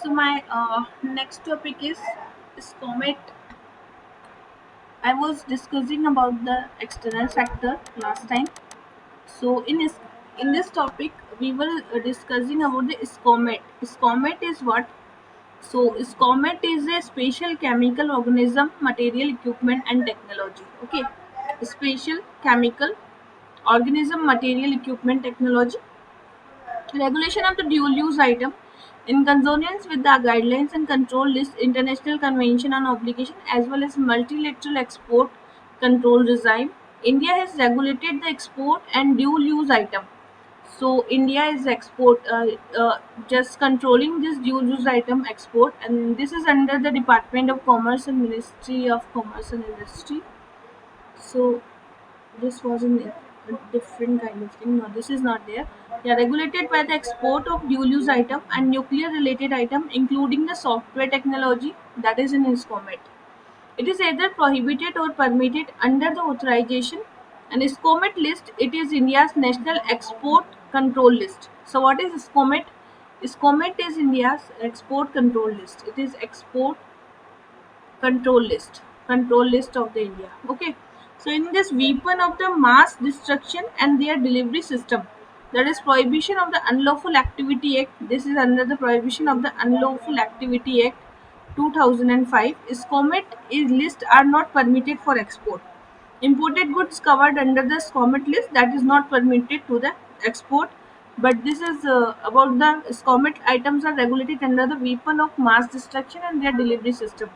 So my next topic is comet. I was discussing about the external factor last time. So in this topic we were discussing about the comet. Comet is what? So comet is a special chemical organism, material, equipment, and technology. Okay, special chemical organism, material, equipment, technology. Regulation of the dual-use item in consonance with the guidelines and control list, international convention on obligation, as well as multilateral export control regime. India has regulated the export and dual-use item. So India is just controlling this dual-use item export, and this is under the Department of Commerce and Ministry of Commerce and Industry. So this was a different kind of thing. No, this is not there. They are regulated by the export of dual-use item and nuclear-related item, including the software technology that is in ISCOMET. It is either prohibited or permitted under the authorization. And ISCOMET list, it is India's national export control list. So what is ISCOMET? ISCOMET is India's export control list. It is export control list of the India. Okay, so in this weapon of the mass destruction and their delivery system, that is prohibition of the unlawful activity act. This is under the prohibition of the unlawful activity act 2005. Is comet is list are not permitted for export. Imported goods covered under the SCOMET list, that is not permitted to the export. But this is about the SCOMET items are regulated under the weapon of mass destruction and their delivery system.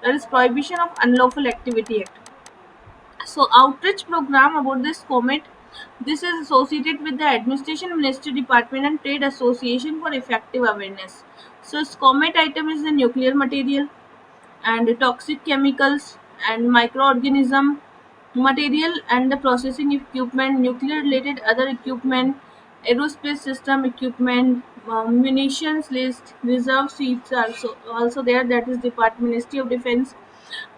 That is Prohibition of Unlawful Activity Act. So outreach program about this comet. This is associated with the Administration Ministry Department and Trade Association for effective awareness. So comet item is the nuclear material and toxic chemicals and microorganism material and the processing equipment, nuclear related other equipment, aerospace system equipment, munitions list, reserve seats are also there, that is Department Ministry of Defense.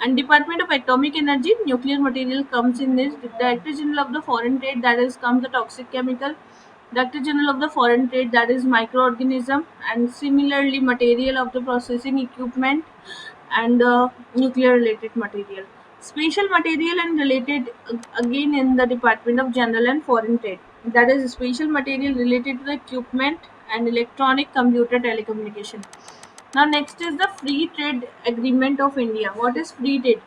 And Department of Atomic Energy, nuclear material comes in this. Director General of the Foreign Trade, that is comes the toxic chemical. Director General of the Foreign Trade, that is microorganism, and similarly material of the processing equipment and nuclear related material. Special material and related again in the Department of General and Foreign Trade. That is special material related to the equipment and electronic computer telecommunication. Now next is the Free Trade Agreement of India. What is free trade?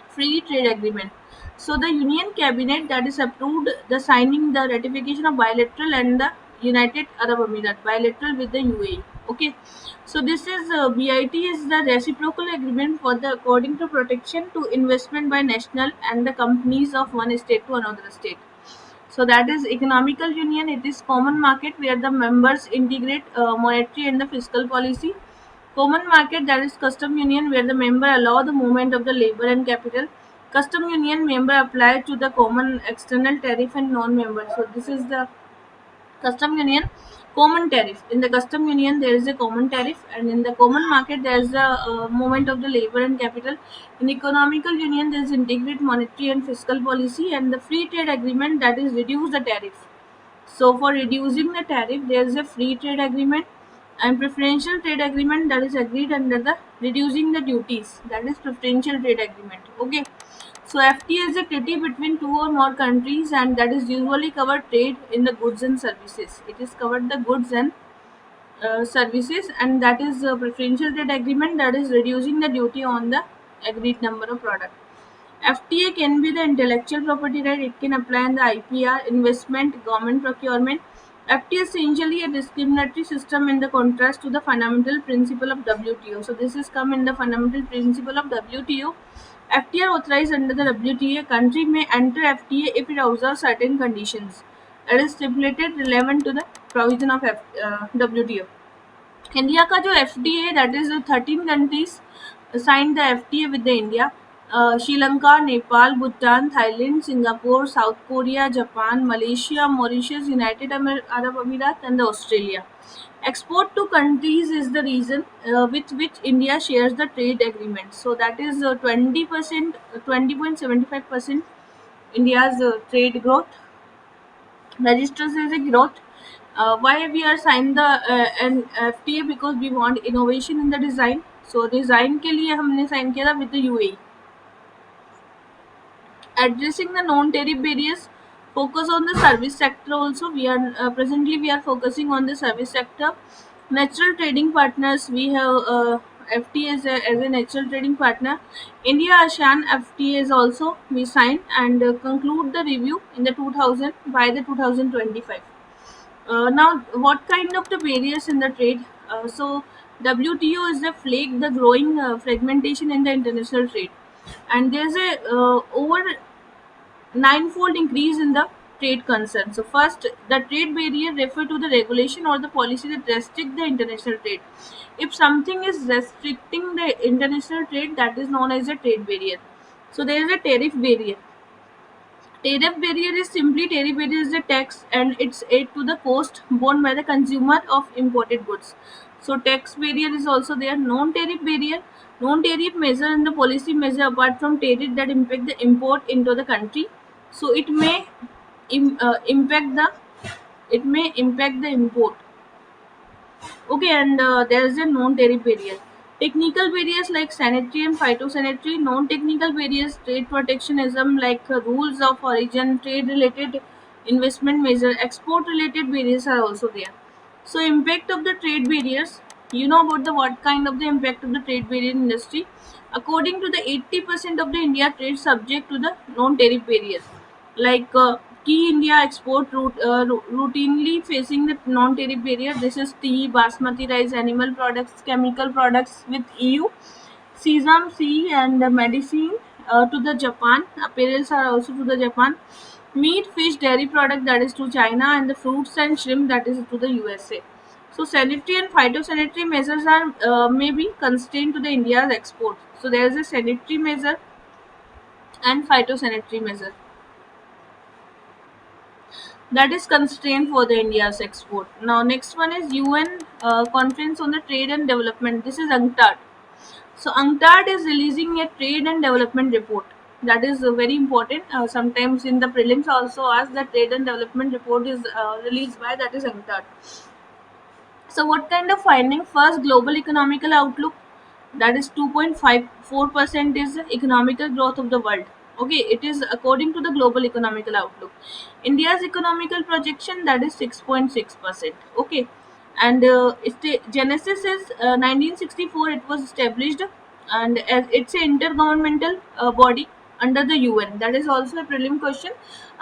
Free trade agreement. So the Union Cabinet that is approved the signing the ratification of bilateral and the United Arab Emirates bilateral with the UAE. Okay, so this is BIT is the reciprocal agreement for the according to protection to investment by national and the companies of one state to another state. So that is economical union. It is common market where the members integrate monetary and the fiscal policy. Common market, that is custom union where the member allow the movement of the labor and capital. Custom union member apply to the common external tariff and non-member. So this is the custom union. Common tariff, in the custom union there is a common tariff, and in the common market there is the movement of the labor and capital. In economical union there is integrated monetary and fiscal policy, and the free trade agreement that is reduce the tariff. So for reducing the tariff, there is a free trade agreement and preferential trade agreement that is agreed under the reducing the duties. That is preferential trade agreement. Okay. So FTA is a treaty between two or more countries, and that is usually covered trade in the goods and services. It is covered the goods and services, and that is a preferential trade agreement that is reducing the duty on the agreed number of products. FTA can be the intellectual property right. It can apply in the IPR, investment, government procurement. FTA is essentially a discriminatory system in the contrast to the fundamental principle of WTO. So this is come in the fundamental principle of WTO. FTA authorized under the WTA. Country may enter FTA if it observes certain conditions. That is stipulated relevant to the provision of WTO. India का जो FDA that is 13 countries sign the FDA with the India Sri Lanka Nepal Bhutan Thailand Singapore south Korea Japan Malaysia Mauritius United Arab अमीरात and Australia export to countries is the reason with which India shares the trade agreement. So that is 20%, 20.75% India's trade growth registers as a growth. Why we are signed the an FTA? Because we want innovation in the design. So design के लिए हमने sign किया था with the UAE. Addressing the non-tariff barriers, focus on the service sector also. We are presently we are focusing on the service sector. Natural trading partners, we have FTA as a natural trading partner. India ASEAN FTA is also we signed and conclude the review in the 2000 by the 2025. Now, what kind of the barriers in the trade? So, WTO is the flag, the growing fragmentation in the international trade, and there's a over ninefold increase in the trade concern. So, first, the trade barrier refer to the regulation or the policy that restrict the international trade. If something is restricting the international trade, that is known as a trade barrier. So, there is a tariff barrier. Tariff barrier is simply tariff barrier is the tax and its aid to the cost borne by the consumer of imported goods. So tax barrier is also there. Non-tariff barrier, non-tariff measure and the policy measure apart from tariff that impact the import into the country. So it may impact the import. Okay, and there is a non-tariff barrier. Technical barriers like sanitary and phytosanitary, non-technical barriers, trade protectionism like rules of origin, trade-related investment measure, export-related barriers are also there. So, impact of the trade barriers. You know about the what kind of the impact of the trade barrier industry. According to the 80% of the India trade subject to the non-tariff barriers like key India export routinely facing the non-tariff barrier. This is tea, basmati rice, animal products, chemical products with EU, sesame seed and medicine to the Japan. Apparels are also to the Japan. Meat, fish, dairy product that is to China, and the fruits and shrimp that is to the USA. So sanitary and phytosanitary measures are maybe constrained to the India's export. So there is a sanitary measure and phytosanitary measure that is constraint for the India's export. Now, next one is UN Conference on the Trade and Development. This is UNCTAD. So, UNCTAD is releasing a trade and development report. That is very important. Sometimes in the prelims also ask that trade and development report is released by that is UNCTAD. So, what kind of finding? First, global economical outlook, that is 2.54% is the economical growth of the world. Okay, it is according to the global economical outlook. India's economical projection, that is 6.6%. Okay, and Genesis is 1964. It was established, and as it's an intergovernmental body under the UN. That is also a prelim question.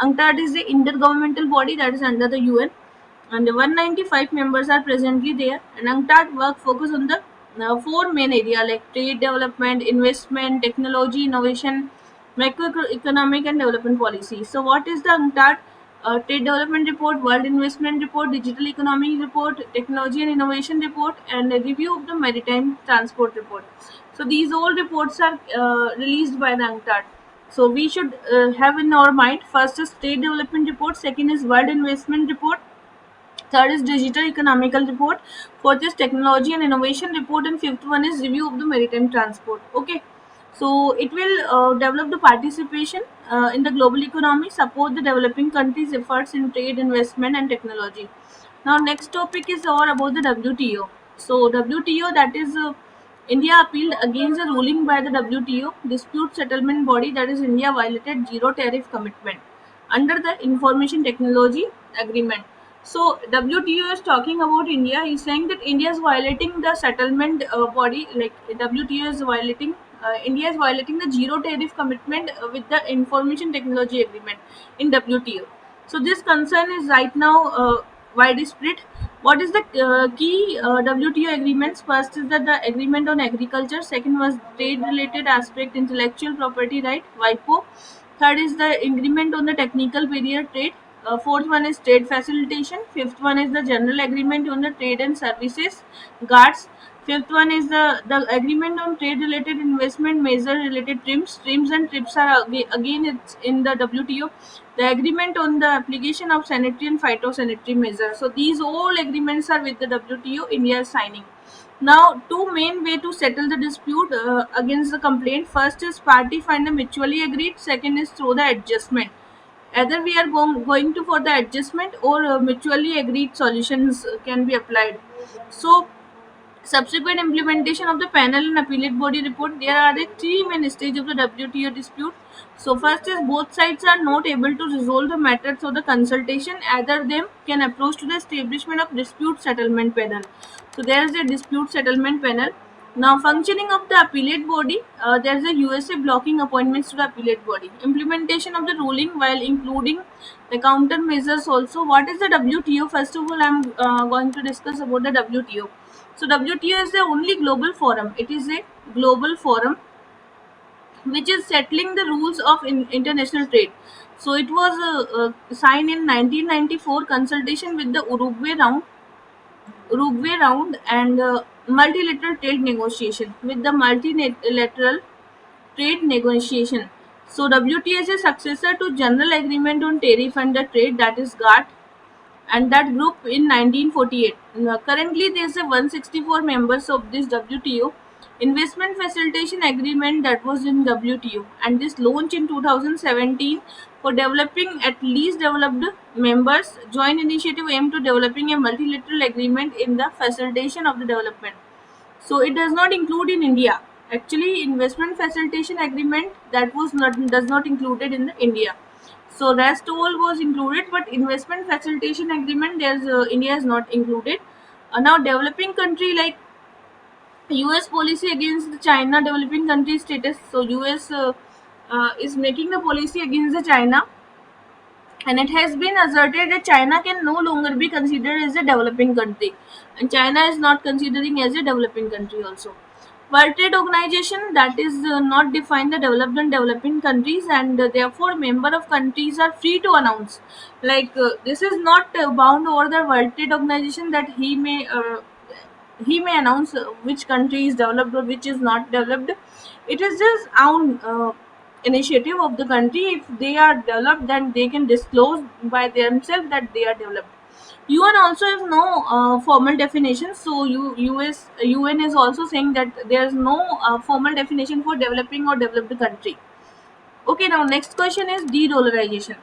UNCTAD is the intergovernmental body that is under the UN, and 195 members are presently there. And UNCTAD work focus on the four main area like trade development, investment, technology, innovation, macroeconomic and development policy. So what is the UNCTAD? Trade development report, world investment report, digital economy report, technology and innovation report, and a review of the maritime transport report. So these all reports are released by the UNCTAD. So we should have in our mind, first is trade development report, second is world investment report, third is digital economical report, fourth is technology and innovation report, and fifth one is review of the maritime transport. Okay, so it will develop the participation in the global economy, support the developing countries' efforts in trade, investment, and technology. Now, next topic is all about the WTO. So, WTO, that is India appealed against a ruling by the WTO dispute settlement body, that is India violated zero tariff commitment under the Information Technology Agreement. So WTO is talking about India. He's saying that India is violating the settlement body, like WTO is violating. India is violating the zero tariff commitment with the Information Technology Agreement in WTO. So this concern is right now widespread. What is the key WTO agreements? First is that the agreement on agriculture. Second was trade related aspect, intellectual property right, WIPO. Third is the agreement on the technical barrier trade. Fourth one is trade facilitation. Fifth one is the general agreement on the trade and services, GATS. Fifth one is the agreement on trade related investment measure related trims. Trims and trips are again it's in the WTO. The agreement on the application of sanitary and phytosanitary measures. So these all agreements are with the WTO. India is signing. Now, two main way to settle the dispute against the complaint. First is party find a mutually agreed. Second is through the adjustment. Either we are going to for the adjustment or mutually agreed solutions can be applied. So subsequent implementation of the panel and appellate body report, there are the three main stages of the WTO dispute. So first is both sides are not able to resolve the matter through the consultation, either them can approach to the establishment of dispute settlement panel. So there is a dispute settlement panel. Now functioning of the appellate body, there is a USA blocking appointments to the appellate body. Implementation of the ruling while including the countermeasures also. What is the WTO? First of all, I am going to discuss about the WTO. So WTO is the only global forum. It is a global forum which is settling the rules of international trade. So it was signed in 1994 consultation with the Uruguay round and multilateral trade negotiation with the multilateral trade negotiation. So WTO is a successor to General Agreement on Tariff and the Trade, that is GATT, and that group in 1948. Currently, there is a 164 members of this WTO investment facilitation agreement that was in WTO, and this launched in 2017 for developing at least developed members. Joint initiative aimed to developing a multilateral agreement in the facilitation of the development. So it does not include in India. Actually, investment facilitation agreement that was not does not included in the India. So rest all was included, but investment facilitation agreement there's India is not included. Now developing country like U.S. policy against the China developing country status. So U.S. Is making the policy against the China, and it has been asserted that China can no longer be considered as a developing country, and China is not considering as a developing country also. World Trade Organization that is not define the developed and developing countries, and therefore member of countries are free to announce. Like this is not bound over the World Trade Organization that he may announce which country is developed or which is not developed. It is just own initiative of the country. If they are developed, then they can disclose by themselves that they are developed. UN also has no formal definition. So UN is also saying that there is no formal definition for developing or developed country. Okay, now next question is de-dollarization.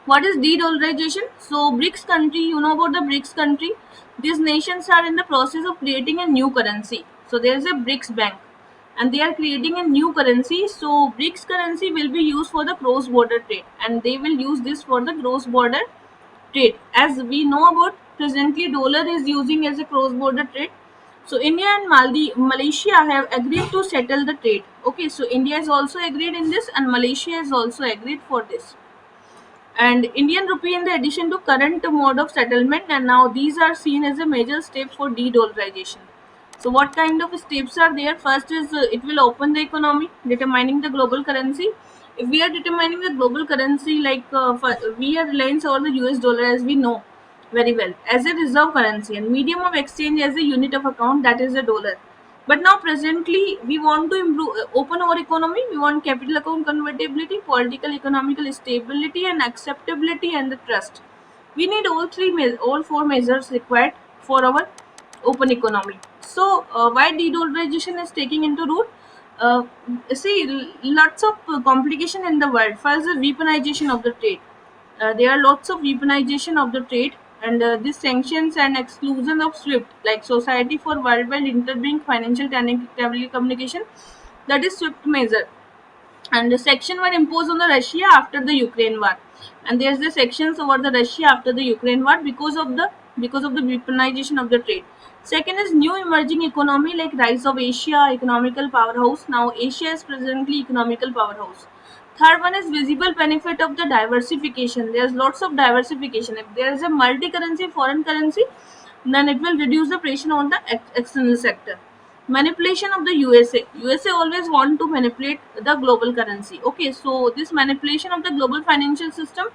What is de-dollarization? So BRICS country, you know about the BRICS country. These nations are in the process of creating a new currency. So there is a BRICS bank, and they are creating a new currency. So BRICS currency will be used for the cross-border trade, and they will use this for the cross-border trade. As we know about presently, dollar is using as a cross-border trade. So India and Malaysia have agreed to settle the trade. Okay, so India is also agreed in this, and Malaysia is also agreed for this. And Indian rupee in the addition to current mode of settlement, and now these are seen as a major step for de-dollarization. So what kind of steps are there? First is it will open the economy, determining the global currency. If we are determining the global currency, like we are relying on the US dollar, as we know very well, as a reserve currency and medium of exchange as a unit of account, that is a dollar. But now presently we want to improve, open our economy. We want capital account convertibility, political economical stability, and acceptability and the trust. We need all four measures required for our open economy. So why de-dollarization is taking into root? Uh, Lots of complication in the world. First, the weaponization of the trade. There are lots of weaponization of the trade, and this sanctions and exclusion of SWIFT, like Society for Worldwide Interbank Financial Telecommunication, that is SWIFT measure. And the section were imposed on the Russia after the Ukraine war, and there's the sections over the Russia after the Ukraine war because of the weaponization of the trade. Second is new emerging economy, like rise of Asia economical powerhouse. Now Asia is presently economical powerhouse. Third one is visible benefit of the diversification. There's lots of diversification. If there is a multi-currency foreign currency, then it will reduce the pressure on the external sector. Manipulation of the USA always want to manipulate the global currency. Okay, so this manipulation of the global financial system,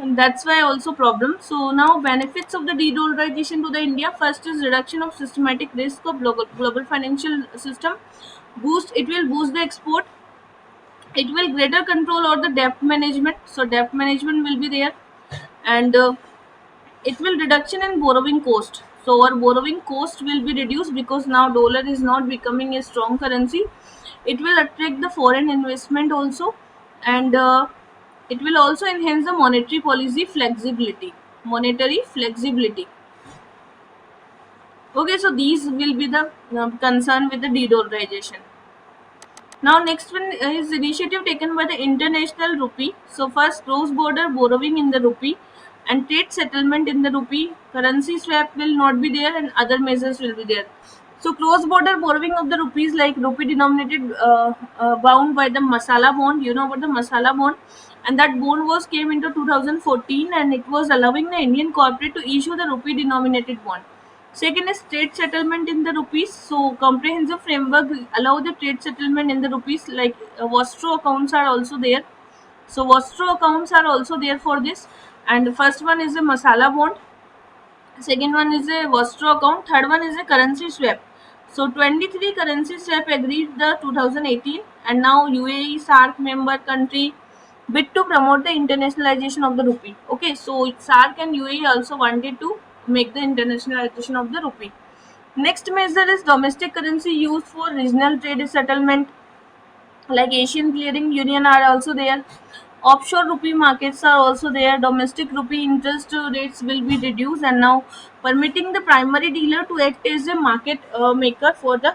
and that's why also problem. So now benefits of the de-dollarization to the India. First is reduction of systematic risk of global financial system. It will boost the export. It will greater control over the debt management. So debt management will be there, and it will reduction in borrowing cost. So our borrowing cost will be reduced because now dollar is not becoming a strong currency. It will attract the foreign investment also, and It will also enhance the monetary policy flexibility. Monetary flexibility. Okay, so these will be the concern with the de-dollarization. Now, next one is initiative taken by the international rupee. So, first cross-border borrowing in the rupee and trade settlement in the rupee. Currency swap will not be there, and other measures will be there. So, cross-border borrowing of the rupees, like rupee denominated bound by the masala bond. You know about the masala bond, and that bond was came into 2014, and it was allowing the Indian corporate to issue the rupee denominated bond. Second is trade settlement in the rupees. So comprehensive framework allow the trade settlement in the rupees, like Vostro accounts are also there. So Vostro accounts are also there for this. And the first one is a masala bond. Second one is a Vostro account. Third one is a currency swap. So 23 currency swap agreed the 2018, and now UAE SARC member country bid to promote the internationalization of the rupee. Okay, so SARC and UAE also wanted to make the internationalization of the rupee. Next measure is domestic currency used for regional trade settlement, like Asian Clearing Union are also there. Offshore rupee markets are also there. Domestic rupee interest rates will be reduced, and now permitting the primary dealer to act as a market maker for the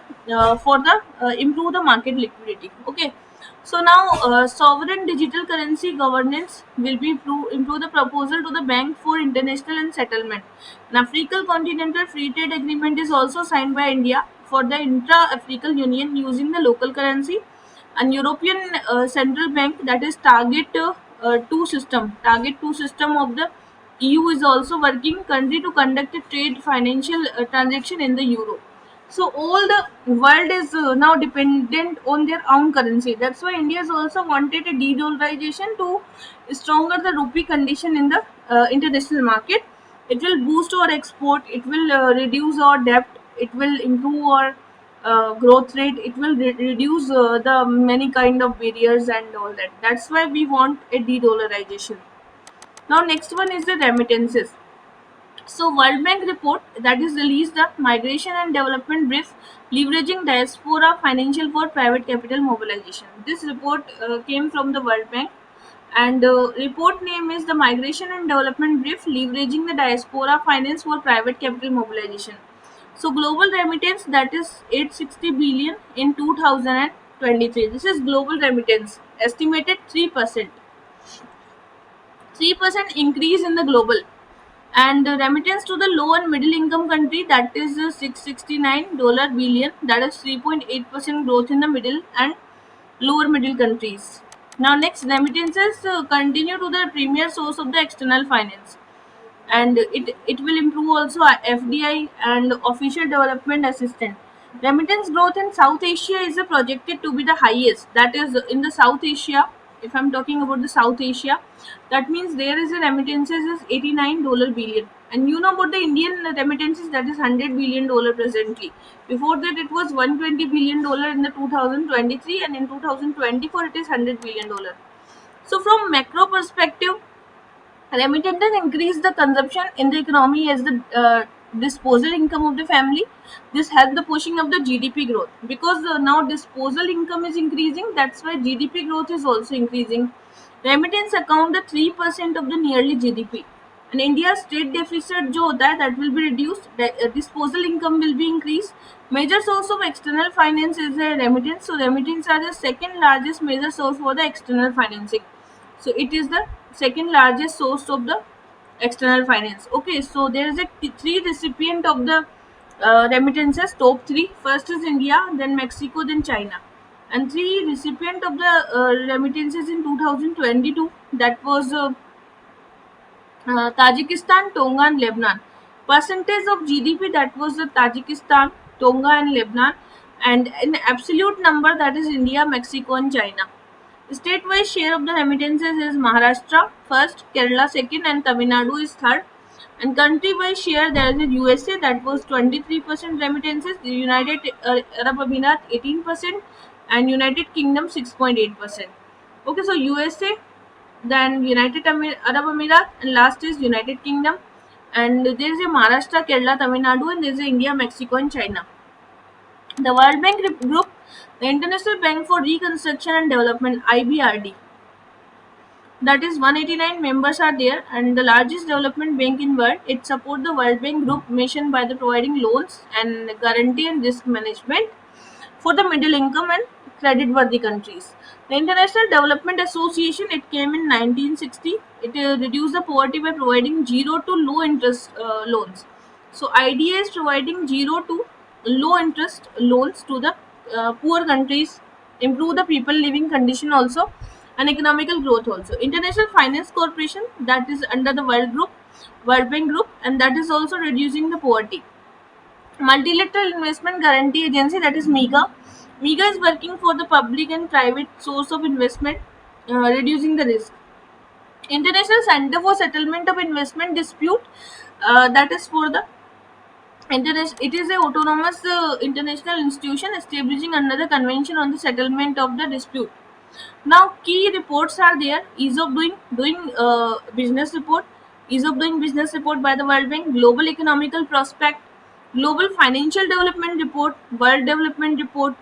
improve the market liquidity. Okay, so now sovereign digital currency governance will be improve the proposal to the Bank for International and Settlement. An African Continental Free Trade Agreement is also signed by India for the intra-African Union using the local currency. And European Central Bank, that is target two system of the EU, is also working country to conduct a trade financial transaction in the euro. So all the world is now dependent on their own currency. That's why India has also wanted a de-dollarization to stronger the rupee condition in the international market. It will boost our export. It will reduce our debt. It will improve our growth rate. It will reduce the many kind of barriers and all that. That's why we want a de-dollarization. Now next one is the remittances. So World Bank report that is released the migration and development brief leveraging diaspora financial for private capital mobilization. This report came from the World Bank, and report name is the migration and development brief leveraging the diaspora finance for private capital mobilization. So global remittance, that is 860 billion in 2023. This is global remittance estimated 3%. 3% increase in the global, and the remittance to the low and middle income country, that is $669 billion, that is 3.8% growth in the middle and lower middle countries. Now next, remittances continue to the premier source of the external finance, and it will improve also FDI and official development assistant. Remittance growth in South Asia is projected to be the highest. That is in the South Asia. If I'm talking about the South Asia, that means there is a remittances is $89 billion. And you know about the Indian remittances, that is $100 billion presently. Before that, it was $120 billion in the 2023, and in 2024 it is $100 billion. So from macro perspective, remittances increase the consumption in the economy as the disposal income of the family. This helps the pushing of the GDP growth, because now disposal income is increasing. That's why GDP growth is also increasing. Remittance account the 3% of the nearly GDP. And India's trade deficit जो होता है, that will be reduced. Disposal income will be increased. Major source of external finance is the remittance. So remittance are the second largest major source for the external financing. So it is the second largest source of the external finance. Okay, so there is a three recipient of the remittances, top three. First is India, then Mexico, then China. And three recipient of the remittances in 2022, that was Tajikistan, Tonga, and Lebanon. Percentage of GDP, that was Tajikistan, Tonga, and Lebanon. And in absolute number, that is India, Mexico, and China. State-wise share of the remittances is Maharashtra first, Kerala second, and Tamil Nadu is third. And country-wise share, there is USA, that was 23% remittances, the United Arab Emirates 18%, and United Kingdom 6.8%. Okay, so USA, then Arab Emirates, and last is United Kingdom. And there is a Maharashtra, Kerala, Tamil Nadu, and there is a India, Mexico, and China. The World Bank Group, the International Bank for Reconstruction and Development (IBRD). that is 189 members are there, and the largest development bank in world. It support the World Bank Group mission by the providing loans and guarantee and risk management for the middle income and credit worthy countries. The International Development Association, it came in 1960. It reduced the poverty by providing zero to low interest loans. So idea is providing zero to low interest loans to the poor countries, improve the people living condition also, and economical growth also. International Finance Corporation, that is under the World Bank Group, and that is also reducing the poverty. Multilateral Investment Guarantee Agency, that is MIGA. MIGA is working for the public and private source of investment, reducing the risk. International Center for Settlement of Investment Dispute, that is for the international. It is a autonomous international institution establishing under the Convention on the Settlement of the Dispute. Now, key reports are there: ease of doing business report, ease of doing business report by the World Bank, global economical prospect, global financial development report, world development report,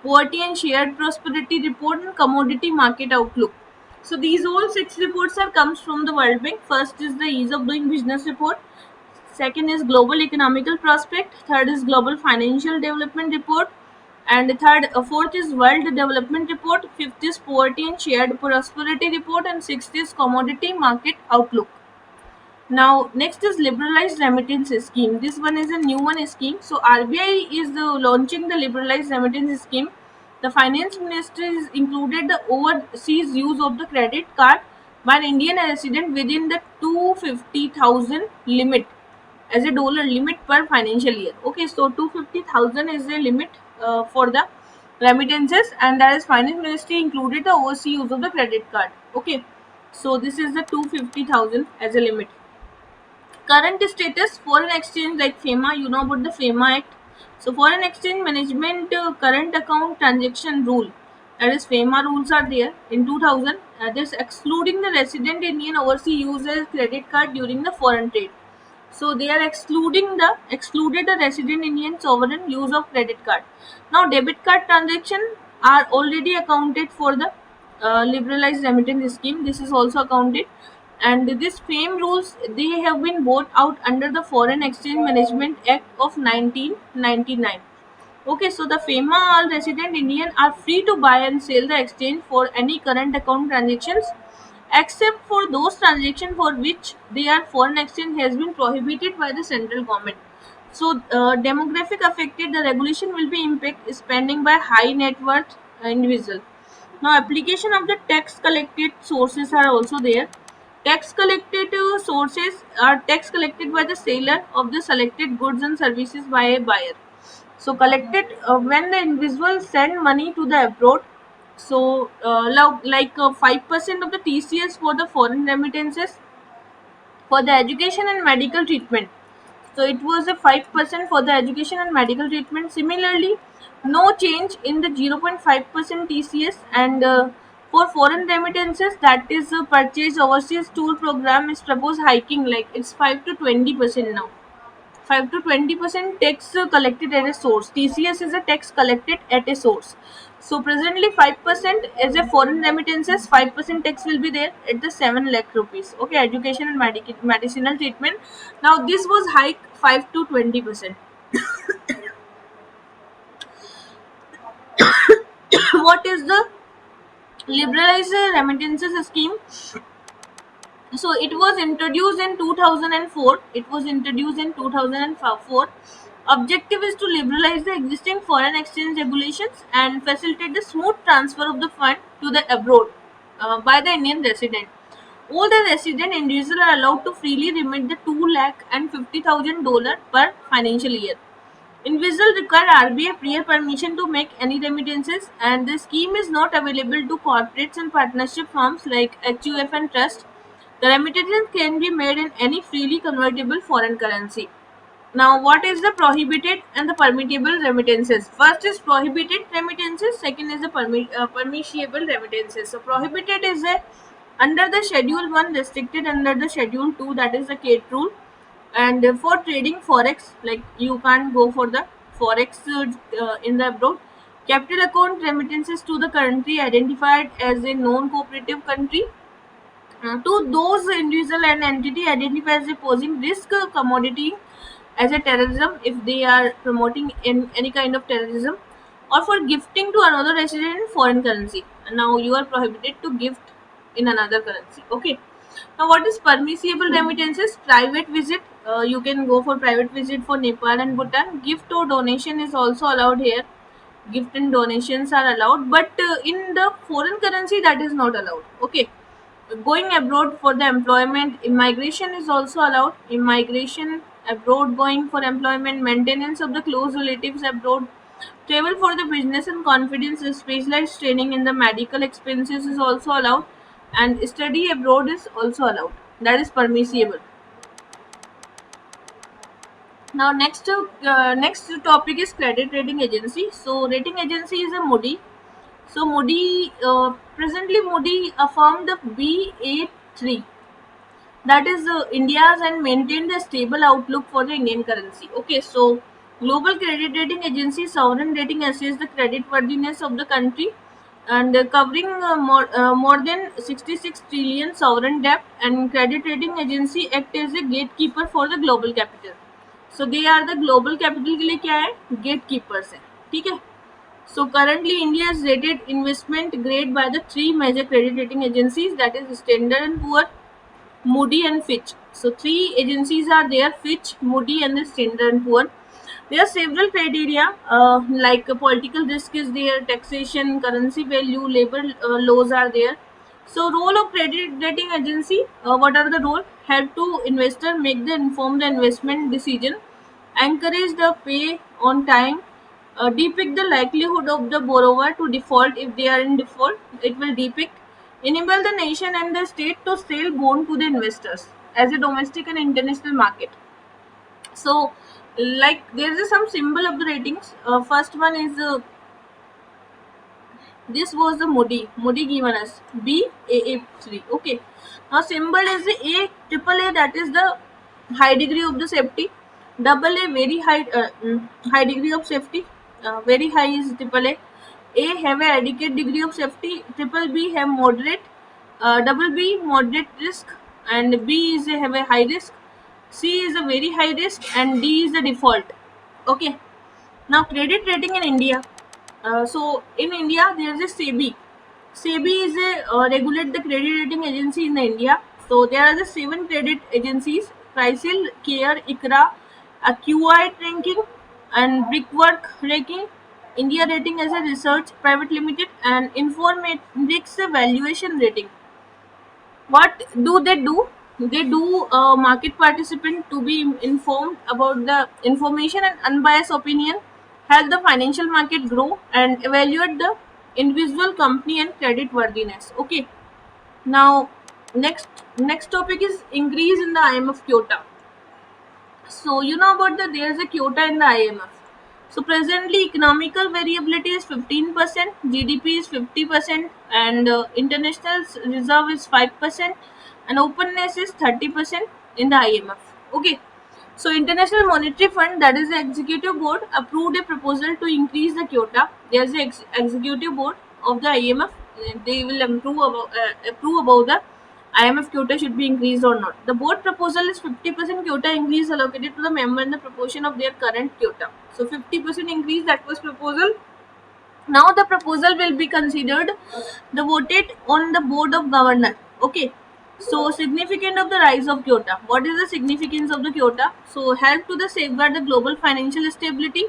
poverty and shared prosperity report, and commodity market outlook. So these all six reports are comes from the World Bank. First is the ease of doing business report. Second is global economical prospect. Third is global financial development report, and fourth is world development report. Fifth is poverty and shared prosperity report, and sixth is commodity market outlook. Now, next is liberalized remittance scheme. This one is a new one scheme. So, RBI is launching the liberalized remittance scheme. The finance ministry is included the overseas use of the credit card by an Indian resident within the 250,000 limit as a dollar limit per financial year. Okay, so 250,000 is the limit for the remittances, and that is finance ministry included the overseas use of the credit card. Okay, so this is the 250,000 as a limit. Current status foreign exchange, like FEMA, you know about the FEMA Act. So foreign exchange management current account transaction rule, that is FEMA rules are there in 2000. This excluding the resident Indian overseas user credit card during the foreign trade. So they are excluded the resident Indian sovereign use of credit card. Now debit card transaction are already accounted for the liberalized remittance scheme. This is also accounted, and this FAME rules, they have been brought out under the Foreign Exchange Management Act of 1999. Okay, so the FEMA all resident Indian are free to buy and sell the exchange for any current account transactions, except for those transactions for which their foreign exchange has been prohibited by the central government. So, demographic affected, the regulation will be impact spending by high net worth individual. Now, application of the tax collected sources are also there. Tax collected sources are tax collected by the seller of the selected goods and services by a buyer. So collected when the individual send money to the abroad. So 5% of the TCS for the foreign remittances for the education and medical treatment. So it was a 5% for the education and medical treatment. Similarly, no change in the 0.5% TCS, and for foreign remittances, that is purchase overseas tour program is proposed hiking, like it's 5 to 20% now. 5 to 20% tax collected at a source. TCS is a tax collected at a source. So presently 5% as a foreign remittances, 5% tax will be there at the 7 lakh rupees. Okay, education and medicinal treatment. Now this was hike 5 to 20%. What is the liberalized remittances scheme? So it was introduced in 2004. It was introduced in 2004. Objective is to liberalize the existing foreign exchange regulations and facilitate the smooth transfer of the fund to the abroad by the Indian resident. All the resident individuals are allowed to freely remit the 2,50,000 per financial year. Individuals require RBI prior permission to make any remittances, and the scheme is not available to corporates and partnership firms like HUF and trust. The remittances can be made in any freely convertible foreign currency. Now, what is the prohibited and the permissible remittances? First is prohibited remittances. Second is the permissible remittances. So, prohibited is a under the Schedule 1, restricted under the Schedule 2, that is the Kate rule. And for trading forex, like you can't go for the forex in the abroad. Capital account remittances to the country identified as a non-cooperative country. To those individual and entity identified as posing risk commodity as a terrorism if they are promoting in any kind of terrorism, or for gifting to another resident in foreign currency. Now you are prohibited to gift in another currency. Okay. Now what is permissible remittances? Private visit. You can go for private visit for Nepal and Bhutan. Gift or donation is also allowed here. Gift and donations are allowed, but in the foreign currency that is not allowed. Okay. Going abroad for the employment, immigration is also allowed. Immigration abroad, going for employment, maintenance of the close relatives abroad, travel for the business and confidence, specialized training in the medical expenses is also allowed, and study abroad is also allowed. That is permissible. Now next topic is credit rating agency. So rating agency is a Moody. So Moody, presently Moody affirmed the BA3, that is India's, and maintained a stable outlook for the Indian currency. Okay, so global credit rating agency sovereign rating assess the credit worthiness of the country, and covering more than 66 trillion sovereign debt, and credit rating agency act as a gatekeeper for the global capital. So they are the global capital के लिए क्या है, gatekeepers है. ठीक है. So currently India is rated investment grade by the three major credit rating agencies, that is Standard and Poor, Moody and Fitch. So three agencies are there: Fitch, Moody, and the Standard and Poor. There are several criteria like political risk is there, taxation, currency value, labor laws are there. So role of credit rating agency, what are the role? Help to investor make the informed investment decision, encourage the pay on time, depict the likelihood of the borrower to default if they are in default. It will depict, enable the nation and the state to sell bond to the investors as a domestic and international market. So, like there is some symbol of the ratings. First one is this was the Moody given us BAA3. Okay. Now symbol is the A, triple A, that is the high degree of the safety. Double A, very high degree of safety. Very high is triple A. A have a adequate degree of safety. Triple B have moderate. Double B moderate risk, and B is have a high risk. C is a very high risk, and D is the default. Okay. Now credit rating in India. So in India there is a SEBI. SEBI is a regulate the credit rating agency in the India. So there are the seven credit agencies: Crisil, Care, ICRA, QI ranking, and Brickwork ranking, India rating as a research private limited, and Informatics valuation rating. What do? They do market participant to be informed about the information and unbiased opinion, help the financial market grow, and evaluate the individual company and credit worthiness. Okay. Now next topic is increase in the IMF quota. So you know about the there is a quota in the IMF. So presently economical variability is 15%, GDP is 50%, and international reserve is 5%, and openness is 30% in the IMF. Okay. So International Monetary Fund, that is the executive board, approved a proposal to increase the quota. There is the executive board of the IMF. They will approve about the IMF quota should be increased or not. The board proposal is 50% quota increase allocated to the member in the proportion of their current quota. So 50% increase, that was proposal. Now the proposal will be considered, the voted on the board of governor. Okay. So significance of the rise of quota. What is the significance of the quota? So help to the safeguard the global financial stability,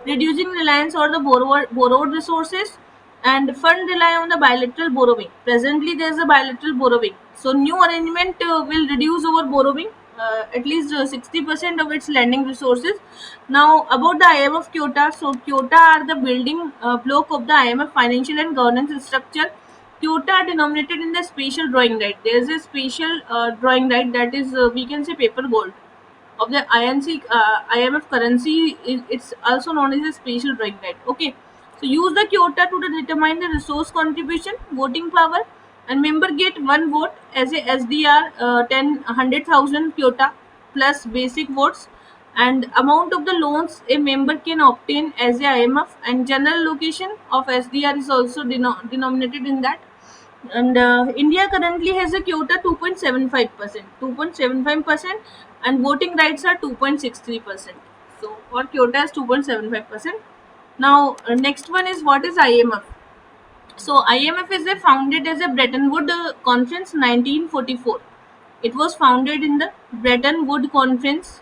reducing reliance on the borrowed resources, and fund rely on the bilateral borrowing. Presently there is a bilateral borrowing. So new arrangement will reduce our borrowing, at least 60% of its lending resources. Now about the IMF quota. So quota are the building block of the IMF financial and governance structure. Quota are denominated in the special drawing right. There is a special drawing right, that is we can say paper gold of the IMF currency. It's also known as a special drawing right. Okay. So use the quota to determine the resource contribution, voting power, and member get one vote as a SDR, 100,000 quota plus basic votes, and amount of the loans a member can obtain as a IMF, and general location of SDR is also denominated in that. And India currently has a quota 2.75%, 2.75%, and voting rights are 2.63%. So for quota is 2.75%. Now next one is, what is IMF? So IMF is founded as a Bretton Woods Conference 1944. It was founded in the Bretton Woods Conference,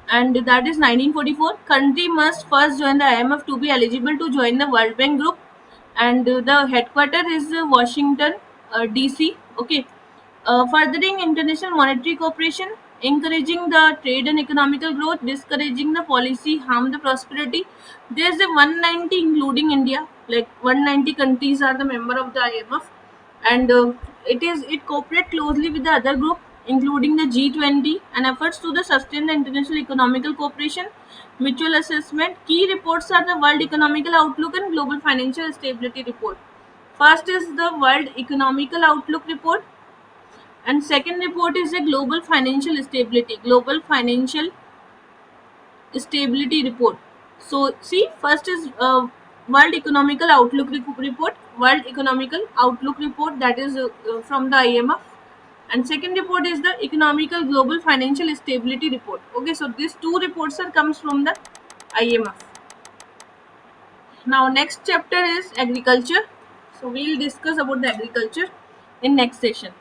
and that is 1944. Country must first join the IMF to be eligible to join the World Bank group, and the headquarter is Washington, DC. Okay. Furthering international monetary cooperation, encouraging the trade and economical growth, discouraging the policy harm the prosperity. There's a 190 including India, like 190 countries are the member of the IMF, and it cooperate closely with the other group, including the G20, and efforts to the sustain the international economical cooperation, mutual assessment. Key reports are the World Economical Outlook and Global Financial Stability Report. First is the World Economical Outlook report, and second report is a Global Financial Stability Report. So see, first is World Economical Outlook report, World Economical Outlook report, that is from the IMF, and second report is the Economical Global Financial Stability Report. Okay, so these two reports are comes from the IMF. Now next chapter is agriculture. So we'll discuss about the agriculture in next session.